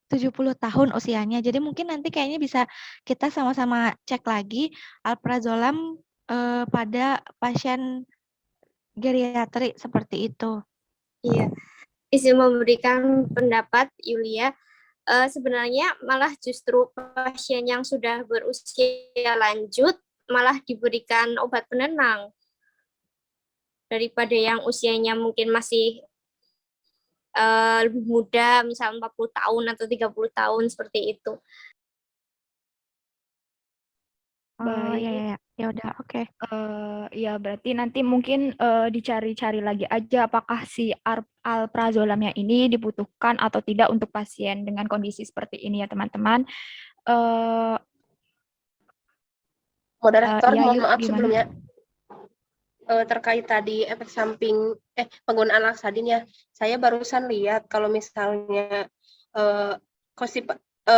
70 tahun usianya. Jadi mungkin nanti kayaknya bisa kita sama-sama cek lagi alprazolam pada pasien geriatri seperti itu. Iya. Izin memberikan pendapat Yulia. Sebenarnya malah justru pasien yang sudah berusia lanjut malah diberikan obat penenang daripada yang usianya mungkin masih lebih muda, misalnya 40 tahun atau 30 tahun seperti itu. Oh Baik. ya udah oke. Ya berarti nanti mungkin dicari-cari lagi aja apakah si alprazolamnya ini dibutuhkan atau tidak untuk pasien dengan kondisi seperti ini ya teman-teman. Moderator, Ya, mohon yuk maaf gimana? sebelumnya terkait tadi efek samping penggunaan Laksadin ya. Saya barusan lihat kalau misalnya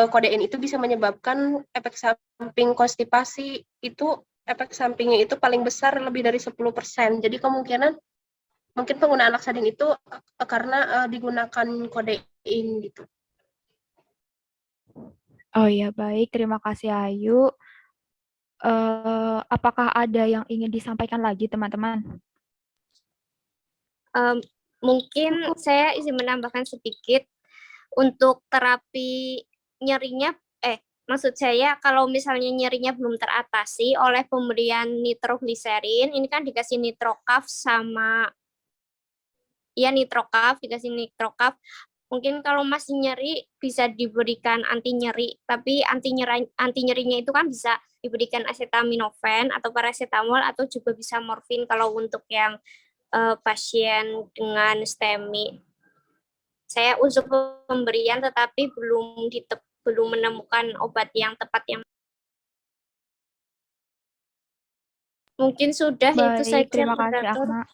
kodein itu bisa menyebabkan efek samping konstipasi, itu efek sampingnya itu paling besar lebih dari 10%. Jadi kemungkinan mungkin penggunaan Laksadin itu karena digunakan kodein gitu. Oh ya baik, terima kasih Ayu. Apakah ada yang ingin disampaikan lagi teman-teman? Mungkin saya izin menambahkan sedikit untuk terapi nyerinya, maksud saya kalau misalnya nyerinya belum teratasi oleh pemberian nitrogliserin, ini kan dikasih nitrokaf sama, ya nitrokaf, dikasih nitrokaf. Mungkin kalau masih nyeri bisa diberikan anti nyeri, tapi anti nyerinya itu kan bisa diberikan acetaminophen atau paracetamol atau juga bisa morfin kalau untuk yang pasien dengan STEMI. Saya usul pemberian tetapi belum menemukan obat yang tepat yang mungkin sudah itu Baik, saja terima kasih moderator. Akma.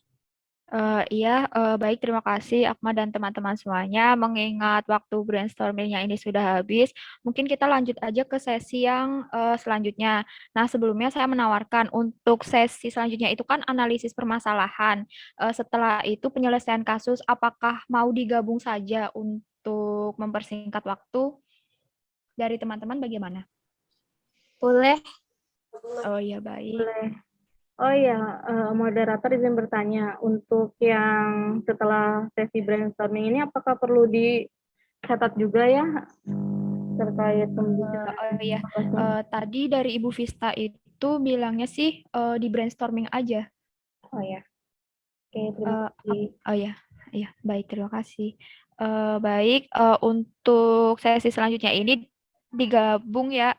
Baik, terima kasih Akma dan teman-teman semuanya. Mengingat waktu brainstormingnya ini sudah habis, mungkin kita lanjut aja ke sesi yang selanjutnya. Nah, sebelumnya saya menawarkan untuk sesi selanjutnya itu kan analisis permasalahan. Setelah itu penyelesaian kasus, apakah mau digabung saja untuk mempersingkat waktu? Dari teman-teman bagaimana? Boleh. Oh iya, baik. Boleh. Oh iya, moderator izin bertanya, untuk yang setelah sesi brainstorming ini apakah perlu dicatat juga ya terkait pembicaraan? Oh iya, tadi dari Ibu Vista itu bilangnya sih di brainstorming aja. Oh ya, oke terima kasih. Oh ya, iya baik terima kasih. Baik, untuk sesi selanjutnya ini digabung ya.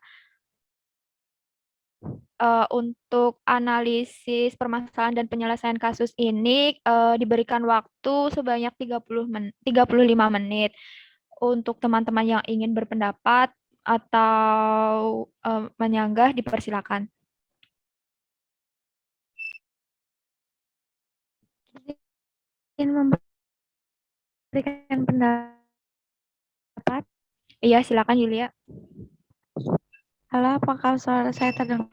Untuk analisis permasalahan dan penyelesaian kasus ini diberikan waktu sebanyak 35 menit. Untuk teman-teman yang ingin berpendapat atau menyanggah dipersilakan. Ingin memberikan pendapat. Iya, silakan Yulia. Halo, apakah suara saya terdengar?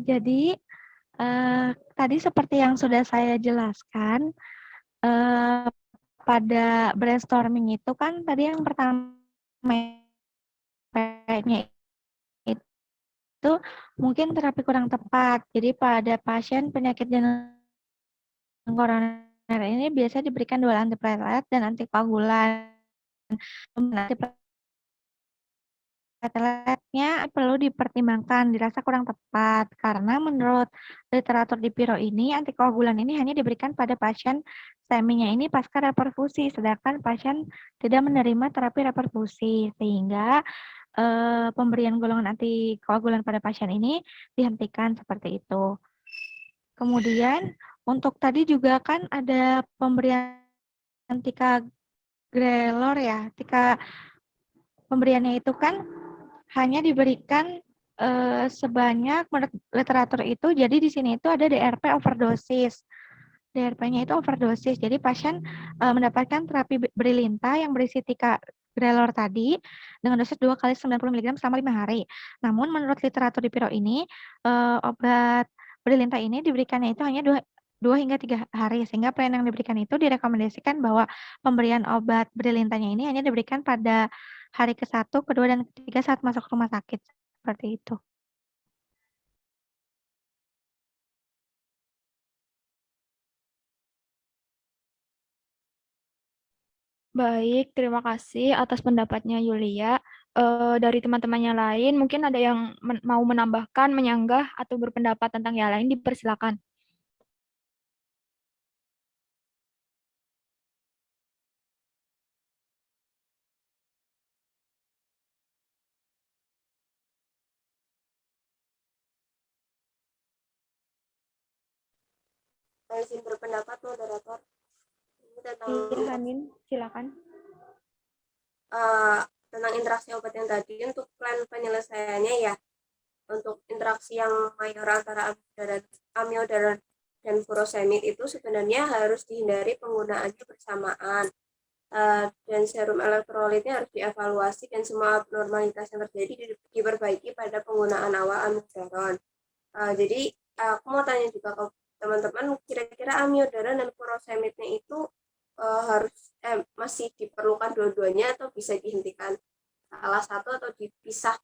Jadi tadi seperti yang sudah saya jelaskan, pada brainstorming itu kan tadi yang pertama nya itu mungkin terapi kurang tepat. Jadi pada pasien penyakit jantung koroner ini biasa diberikan 2 antiplatelet dan antikoagulan. Plateletnya perlu dipertimbangkan, dirasa kurang tepat karena menurut literatur di Piro ini antikoagulan ini hanya diberikan pada pasien STEMI-nya ini pasca reperfusi, sedangkan pasien tidak menerima terapi reperfusi sehingga pemberian golongan antikoagulan pada pasien ini dihentikan seperti itu. Kemudian untuk tadi juga kan ada pemberian ticagrelor ya, pemberiannya itu kan hanya diberikan sebanyak menurut literatur itu, jadi di sini itu ada DRP overdosis. DRP-nya itu overdosis, jadi pasien mendapatkan terapi Brilinta yang berisi ticagrelor tadi dengan dosis 2 kali 90 mg selama 5 hari. Namun menurut literatur di Piro ini, obat Brilinta ini diberikannya itu hanya 2 hingga 3 hari, sehingga plan yang diberikan itu direkomendasikan bahwa pemberian obat Brilintanya ini hanya diberikan pada hari ke-1, ke-2, dan ke-3 saat masuk rumah sakit, seperti itu. Baik, terima kasih atas pendapatnya Yulia. Dari teman-temannya lain, mungkin ada yang mau menambahkan, menyanggah, atau berpendapat tentang yang lain, dipersilakan. Saya izin berpendapat, moderator. Ini tentang Iya, Hanin, silakan. tentang interaksi obat yang tadi. Untuk plan penyelesaiannya ya, untuk interaksi yang mayor antara amiodaron dan furosemid itu sebenarnya harus dihindari penggunaannya bersamaan. Dan serum elektrolitnya harus dievaluasi dan semua abnormalitas yang terjadi diperbaiki pada penggunaan awal amiodaron. Jadi aku mau tanya juga ke teman-teman, kira-kira amiodaron dan furosemidnya itu harus masih diperlukan dua-duanya atau bisa dihentikan salah satu atau dipisah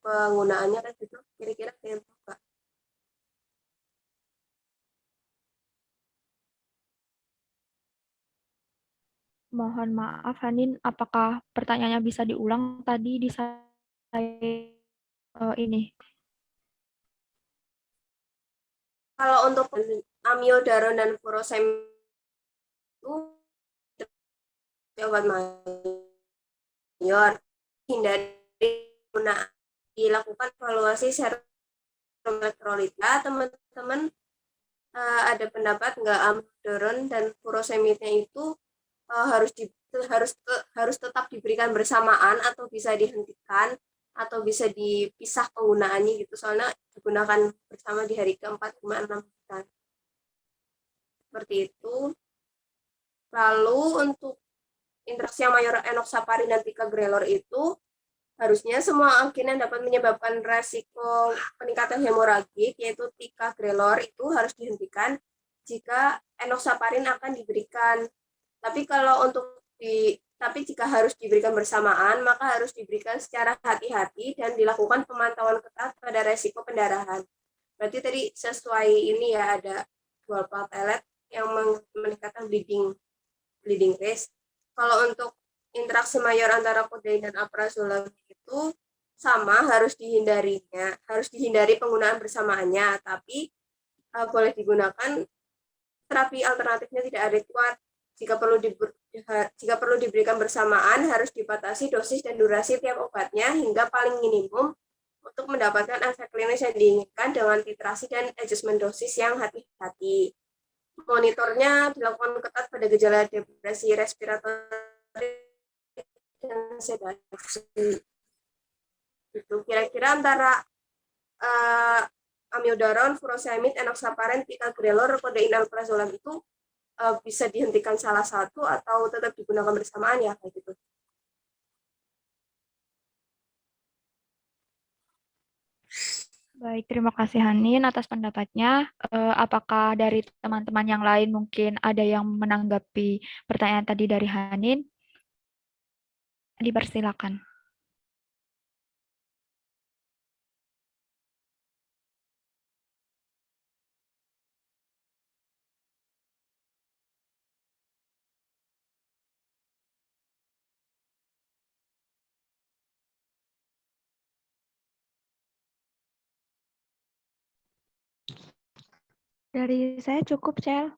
penggunaannya kan gitu, kira-kira yang apa? Mohon maaf, Hanin, apakah pertanyaannya bisa diulang tadi di saya ini? Kalau untuk amiodaron dan furosemid itu obat mayor, hindari penggunaan, dilakukan evaluasi serum elektrolitnya. Teman-teman ada pendapat nggak amiodaron dan furosemidnya itu harus tetap diberikan bersamaan atau bisa dihentikan atau bisa dipisah penggunaannya gitu, soalnya digunakan bersama di hari ke-4, 5, 6 bulan. Seperti itu. Lalu untuk interaksi yang mayor enoxaparin dan ticagrelor itu harusnya semua agen yang dapat menyebabkan resiko peningkatan hemoragik, yaitu ticagrelor, itu harus dihentikan jika enoxaparin akan diberikan. Tapi jika harus diberikan bersamaan, maka harus diberikan secara hati-hati dan dilakukan pemantauan ketat pada resiko pendarahan. Berarti tadi sesuai ini ya, ada 2 platelet yang meningkatkan bleeding risk. Kalau untuk interaksi mayor antara kodein dan alprazolam itu sama, harus dihindari penggunaan bersamaannya, tapi boleh digunakan terapi alternatifnya tidak adekuat. Jika perlu diberikan bersamaan, harus dibatasi dosis dan durasi tiap obatnya hingga paling minimum untuk mendapatkan efek klinis yang diinginkan dengan titrasi dan adjustment dosis yang hati-hati. Monitornya dilakukan ketat pada gejala depresi respiratori dan sedasi. Itu kira-kira antara amiodaron, furosemid, enoxaparin, ticagrelor, kodein, alprazolam itu bisa dihentikan salah satu atau tetap digunakan bersamaan ya, kayak gitu. Baik, terima kasih Hanin atas pendapatnya. Apakah dari teman-teman yang lain mungkin ada yang menanggapi pertanyaan tadi dari Hanin? Dipersilakan. Dari saya cukup, Cel.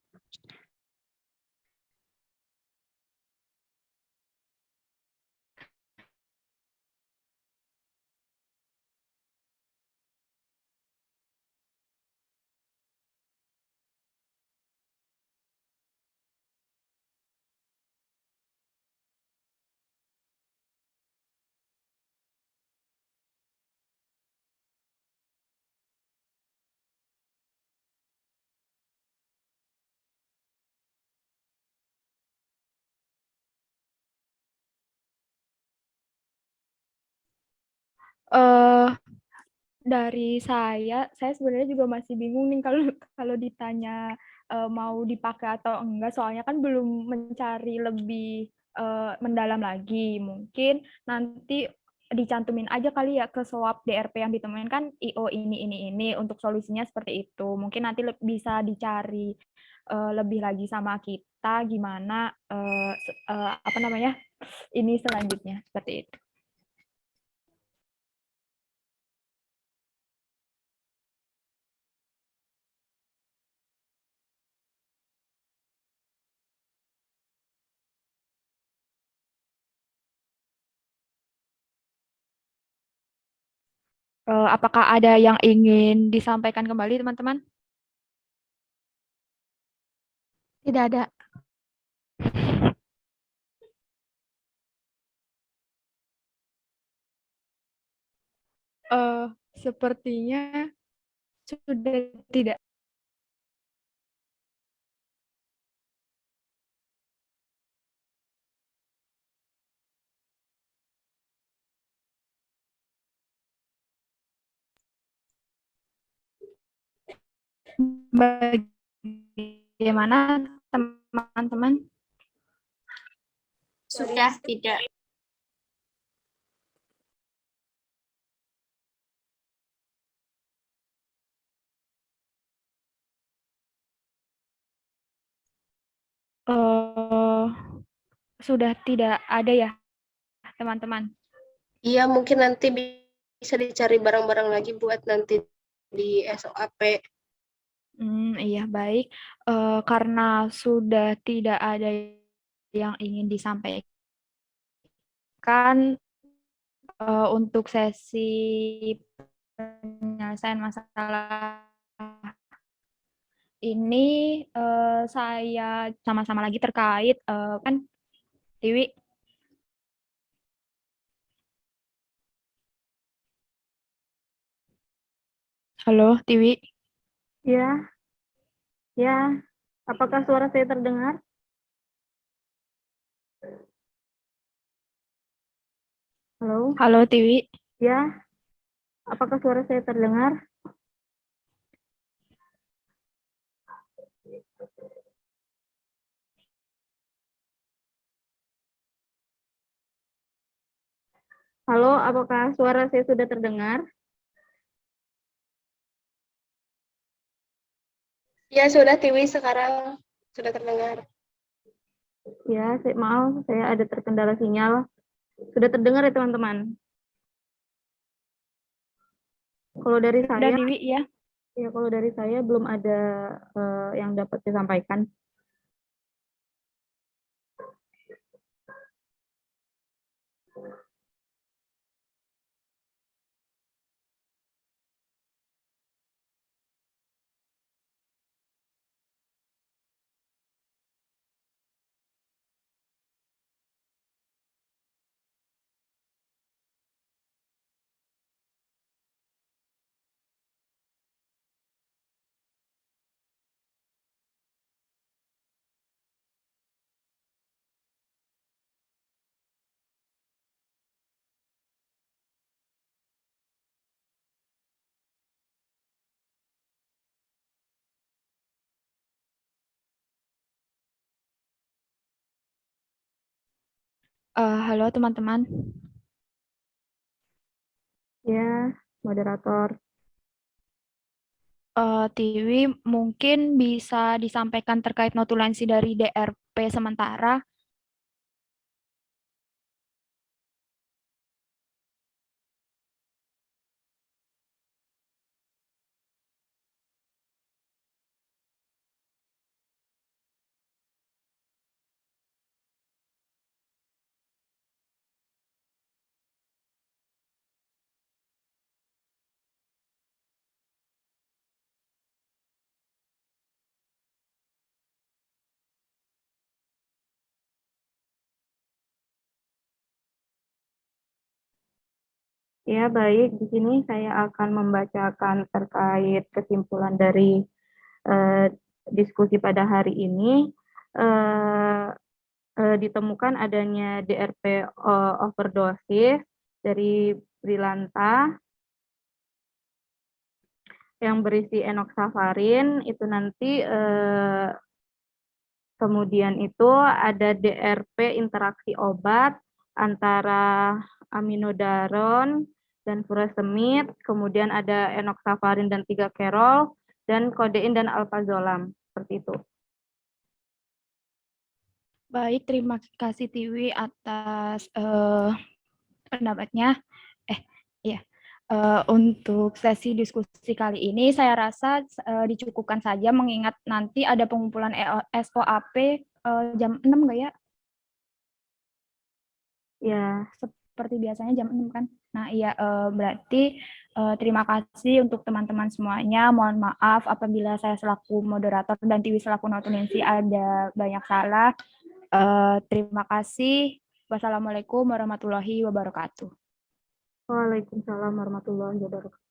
Eh, dari saya sebenarnya juga masih bingung nih kalau kalau ditanya mau dipakai atau enggak, soalnya kan belum mencari lebih mendalam lagi. Mungkin nanti dicantumin aja kali ya ke swab DRP yang ditemuin kan IO ini untuk solusinya seperti itu. Mungkin nanti bisa dicari lebih lagi sama kita gimana apa namanya ini selanjutnya seperti itu. Apakah ada yang ingin disampaikan kembali, teman-teman? Tidak ada. Eh, Sepertinya sudah tidak. Bagaimana, teman-teman? Sudah tidak. Eh, Sudah tidak ada ya, teman-teman? Iya, mungkin nanti bisa dicari barang-barang lagi buat nanti di SOAP. Iya, baik. Karena sudah tidak ada yang ingin disampaikan untuk sesi penyelesaian masalah ini, saya sama-sama lagi terkait kan Tiwi. Halo, Tiwi. Ya, ya. Apakah suara saya terdengar? Halo? Halo, Tiwi. Ya, apakah suara saya terdengar? Halo, apakah suara saya sudah terdengar? Ya, sudah Tiwi sekarang sudah terdengar. Ya, maaf, saya ada terkendala sinyal. Sudah terdengar ya, teman-teman? Kalau dari Udah, saya, Tiwi, ya. ya kalau dari saya belum ada yang dapat disampaikan. Halo teman-teman. Ya, moderator. Tiwi mungkin bisa disampaikan terkait notulensi dari DRP sementara. Ya, baik. Di sini saya akan membacakan terkait kesimpulan dari diskusi pada hari ini. Ditemukan adanya DRP overdosis dari Brilanta yang berisi enoxaparin. Itu nanti kemudian itu ada DRP interaksi obat antara aminodaron dan furosemid, kemudian ada enoxaparin dan 3-kerol, dan kodein dan alprazolam, seperti itu. Baik, terima kasih Tiwi atas pendapatnya. Iya. Untuk sesi diskusi kali ini saya rasa dicukupkan saja mengingat nanti ada pengumpulan SOAP jam 6 nggak ya? Ya, Seperti biasanya jam 6 kan? Nah, iya berarti terima kasih untuk teman-teman semuanya. Mohon maaf apabila saya selaku moderator dan Tiwi selaku notulensi ada banyak salah. Terima kasih. Wassalamualaikum warahmatullahi wabarakatuh. Waalaikumsalam warahmatullahi wabarakatuh.